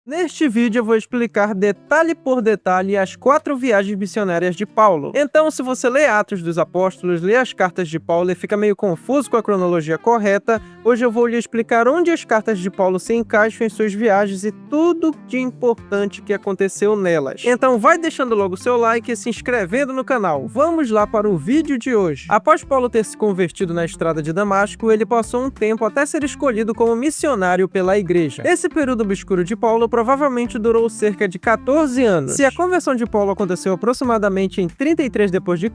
Neste vídeo eu vou explicar detalhe por detalhe as 4 viagens missionárias de Paulo. Então, se você lê Atos dos Apóstolos, lê as cartas de Paulo e fica meio confuso com a cronologia correta, hoje eu vou lhe explicar onde as cartas de Paulo se encaixam em suas viagens e tudo de importante que aconteceu nelas. Então vai deixando logo o seu like e se inscrevendo no canal. Vamos lá para o vídeo de hoje. Após Paulo ter se convertido na estrada de Damasco, ele passou um tempo até ser escolhido como missionário pela igreja. Esse período obscuro de Paulo provavelmente durou cerca de 14 anos. Se a conversão de Paulo aconteceu aproximadamente em 33 d.C.,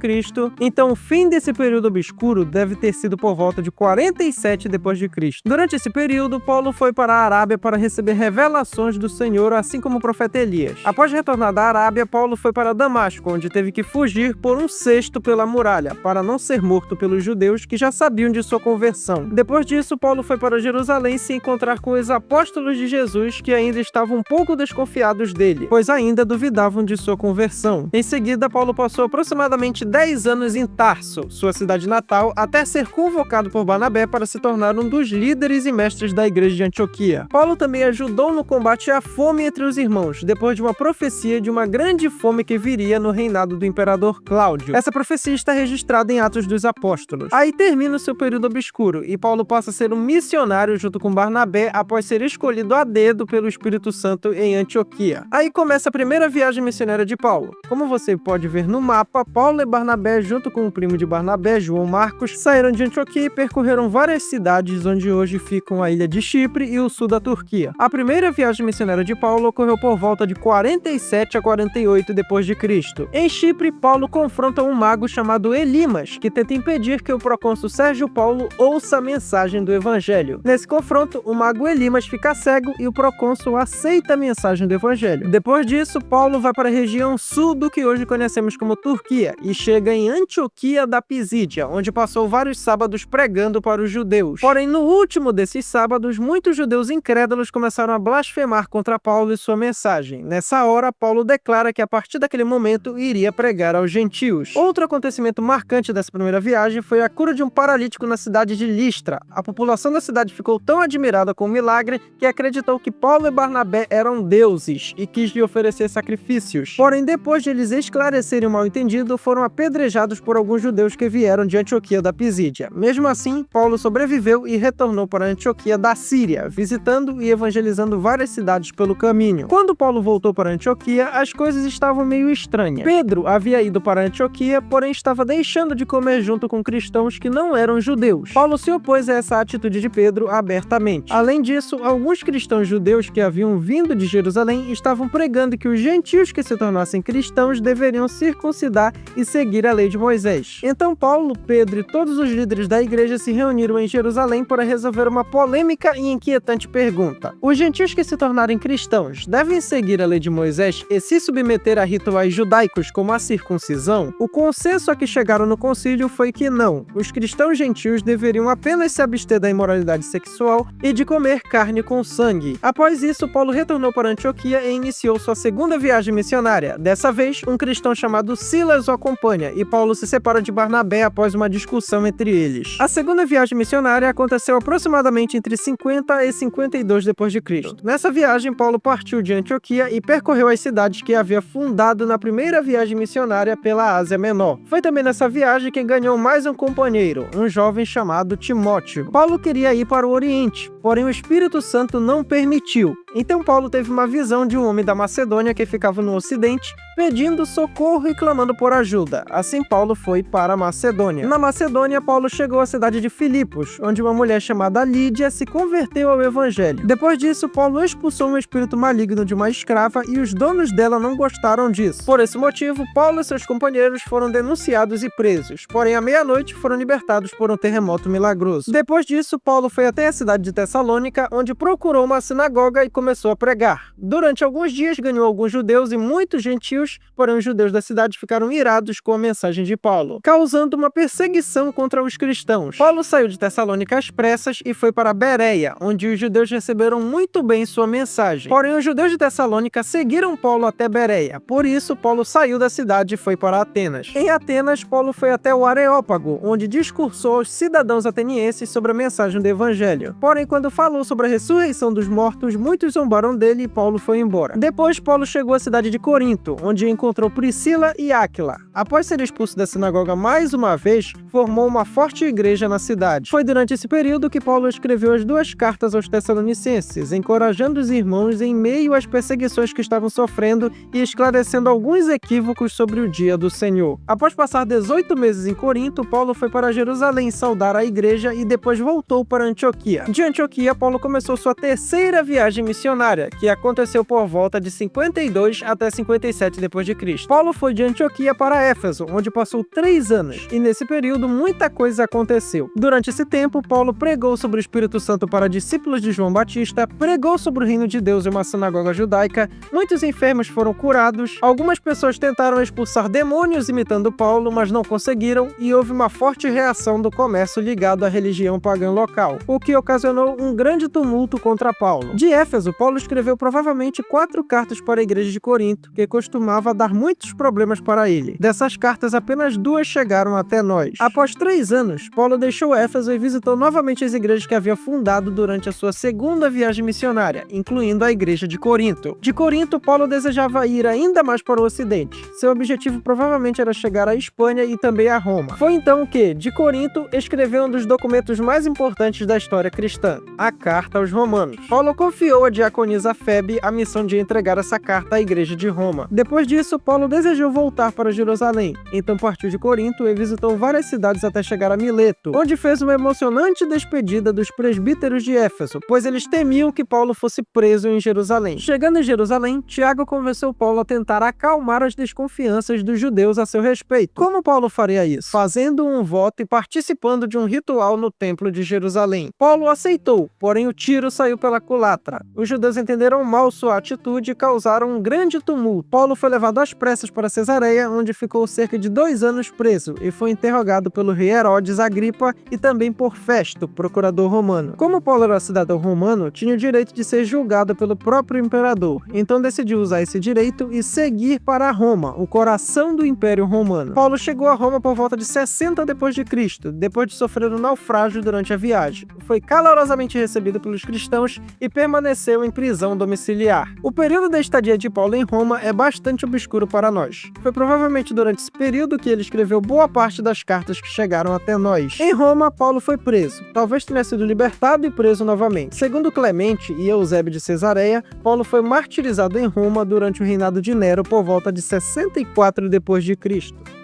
então o fim desse período obscuro deve ter sido por volta de 47 d.C. Durante esse período, Paulo foi para a Arábia para receber revelações do Senhor, assim como o profeta Elias. Após retornar da Arábia, Paulo foi para Damasco, onde teve que fugir por um cesto pela muralha, para não ser morto pelos judeus que já sabiam de sua conversão. Depois disso, Paulo foi para Jerusalém se encontrar com os apóstolos de Jesus, que ainda estavam um pouco desconfiados dele, pois ainda duvidavam de sua conversão. Em seguida, Paulo passou aproximadamente 10 anos em Tarso, sua cidade natal, até ser convocado por Barnabé para se tornar um dos líderes e mestres da igreja de Antioquia. Paulo também ajudou no combate à fome entre os irmãos, depois de uma profecia de uma grande fome que viria no reinado do imperador Cláudio. Essa profecia está registrada em Atos dos Apóstolos. Aí termina o seu período obscuro, e Paulo passa a ser um missionário junto com Barnabé após ser escolhido a dedo pelo Espírito Santo em Antioquia. Aí começa a primeira viagem missionária de Paulo. Como você pode ver no mapa, Paulo e Barnabé, junto com o primo de Barnabé, João Marcos, saíram de Antioquia e percorreram várias cidades onde hoje ficam a ilha de Chipre e o sul da Turquia. A primeira viagem missionária de Paulo ocorreu por volta de 47 a 48 d.C. Em Chipre, Paulo confronta um mago chamado Elimas, que tenta impedir que o procônsul Sérgio Paulo ouça a mensagem do evangelho. Nesse confronto, o mago Elimas fica cego e o procônsul aceita a mensagem do evangelho. Depois disso, Paulo vai para a região sul do que hoje conhecemos como Turquia e chega em Antioquia da Pisídia, onde passou vários sábados pregando para os judeus. Porém, no último desses sábados, muitos judeus incrédulos começaram a blasfemar contra Paulo e sua mensagem. Nessa hora, Paulo declara que a partir daquele momento iria pregar aos gentios. Outro acontecimento marcante dessa primeira viagem foi a cura de um paralítico na cidade de Listra. A população da cidade ficou tão admirada com o milagre que acreditou que Paulo e Barnabé eram deuses e quis lhe oferecer sacrifícios. Porém, depois de eles esclarecerem o mal-entendido, foram apedrejados por alguns judeus que vieram de Antioquia da Pisídia. Mesmo assim, Paulo sobreviveu e retornou para Antioquia da Síria, visitando e evangelizando várias cidades pelo caminho. Quando Paulo voltou para Antioquia, as coisas estavam meio estranhas. Pedro havia ido para Antioquia, porém estava deixando de comer junto com cristãos que não eram judeus. Paulo se opôs a essa atitude de Pedro abertamente. Além disso, alguns cristãos judeus que haviam vindo de Jerusalém estavam pregando que os gentios que se tornassem cristãos deveriam circuncidar e seguir a lei de Moisés. Então Paulo, Pedro e todos os líderes da igreja se reuniram em Jerusalém para resolver uma polêmica e inquietante pergunta. Os gentios que se tornarem cristãos devem seguir a lei de Moisés e se submeter a rituais judaicos como a circuncisão? O consenso a que chegaram no concílio foi que não. Os cristãos gentios deveriam apenas se abster da imoralidade sexual e de comer carne com sangue. Após isso, Paulo retornou para Antioquia e iniciou sua segunda viagem missionária. Dessa vez, um cristão chamado Silas o acompanha, e Paulo se separa de Barnabé após uma discussão entre eles. A segunda viagem missionária aconteceu aproximadamente entre 50 e 52 d.C. Nessa viagem, Paulo partiu de Antioquia e percorreu as cidades que havia fundado na primeira viagem missionária pela Ásia Menor. Foi também nessa viagem que ganhou mais um companheiro, um jovem chamado Timóteo. Paulo queria ir para o Oriente, porém o Espírito Santo não permitiu. Então Paulo teve uma visão de um homem da Macedônia que ficava no Ocidente, pedindo socorro e clamando por ajuda. Assim Paulo foi para a Macedônia. Na Macedônia, Paulo chegou à cidade de Filipos, onde uma mulher chamada Lídia se converteu ao evangelho. Depois disso, Paulo expulsou um espírito maligno de uma escrava e os donos dela não gostaram disso. Por esse motivo, Paulo e seus companheiros foram denunciados e presos, porém à meia-noite foram libertados por um terremoto milagroso. Depois disso, Paulo foi até a cidade de Tessalônica, onde procurou uma sinagoga e começou a pregar. Durante alguns dias ganhou alguns judeus e muitos gentios cristãos, porém os judeus da cidade ficaram irados com a mensagem de Paulo, causando uma perseguição contra os cristãos. Paulo saiu de Tessalônica às pressas e foi para Bereia, onde os judeus receberam muito bem sua mensagem. Porém, os judeus de Tessalônica seguiram Paulo até Bereia, por isso Paulo saiu da cidade e foi para Atenas. Em Atenas, Paulo foi até o Areópago, onde discursou aos cidadãos atenienses sobre a mensagem do evangelho. Porém, quando falou sobre a ressurreição dos mortos, muitos zombaram dele e Paulo foi embora. Depois, Paulo chegou à cidade de Corinto, onde encontrou Priscila e Áquila. Após ser expulso da sinagoga mais uma vez, formou uma forte igreja na cidade. Foi durante esse período que Paulo escreveu as 2 cartas aos Tessalonicenses, encorajando os irmãos em meio às perseguições que estavam sofrendo e esclarecendo alguns equívocos sobre o dia do Senhor. Após passar 18 meses em Corinto, Paulo foi para Jerusalém saudar a igreja e depois voltou para Antioquia. De Antioquia, Paulo começou sua 3ª viagem missionária, que aconteceu por volta de 52 até 57 d.C. Paulo foi de Antioquia para Éfeso, onde passou 3 anos, e nesse período muita coisa aconteceu. Durante esse tempo, Paulo pregou sobre o Espírito Santo para discípulos de João Batista, pregou sobre o reino de Deus em uma sinagoga judaica, muitos enfermos foram curados, algumas pessoas tentaram expulsar demônios imitando Paulo, mas não conseguiram, e houve uma forte reação do comércio ligado à religião pagã local, o que ocasionou um grande tumulto contra Paulo. De Éfeso, Paulo escreveu provavelmente 4 cartas para a igreja de Corinto, que costumava dar muitos problemas para ele. Dessas cartas, apenas 2 chegaram até nós. Após 3 anos, Paulo deixou Éfeso e visitou novamente as igrejas que havia fundado durante a sua 2ª viagem missionária, incluindo a igreja de Corinto. De Corinto, Paulo desejava ir ainda mais para o ocidente. Seu objetivo provavelmente era chegar à Espanha e também a Roma. Foi então que, de Corinto, escreveu um dos documentos mais importantes da história cristã, a Carta aos Romanos. Paulo confiou a diaconisa Febe a missão de entregar essa carta à igreja de Roma. Depois disso, Paulo desejou voltar para Jerusalém, então partiu de Corinto e visitou várias cidades até chegar a Mileto, onde fez uma emocionante despedida dos presbíteros de Éfeso, pois eles temiam que Paulo fosse preso em Jerusalém. Chegando em Jerusalém, Tiago convenceu Paulo a tentar acalmar as desconfianças dos judeus a seu respeito. Como Paulo faria isso? Fazendo um voto e participando de um ritual no templo de Jerusalém. Paulo aceitou, porém o tiro saiu pela culatra. Os judeus entenderam mal sua atitude e causaram um grande tumulto. Paulo foi levado às pressas para Cesareia, onde ficou cerca de 2 anos preso e foi interrogado pelo rei Herodes Agripa e também por Festo, procurador romano. Como Paulo era cidadão romano, tinha o direito de ser julgado pelo próprio imperador, então decidiu usar esse direito e seguir para Roma, o coração do Império Romano. Paulo chegou a Roma por volta de 60 d.C., depois de sofrer um naufrágio durante a viagem. Foi calorosamente recebido pelos cristãos e permaneceu em prisão domiciliar. O período da estadia de Paulo em Roma é bastante obscuro para nós. Foi provavelmente durante esse período que ele escreveu boa parte das cartas que chegaram até nós. Em Roma, Paulo foi preso. Talvez tenha sido libertado e preso novamente. Segundo Clemente e Eusébio de Cesareia, Paulo foi martirizado em Roma durante o reinado de Nero por volta de 64 d.C.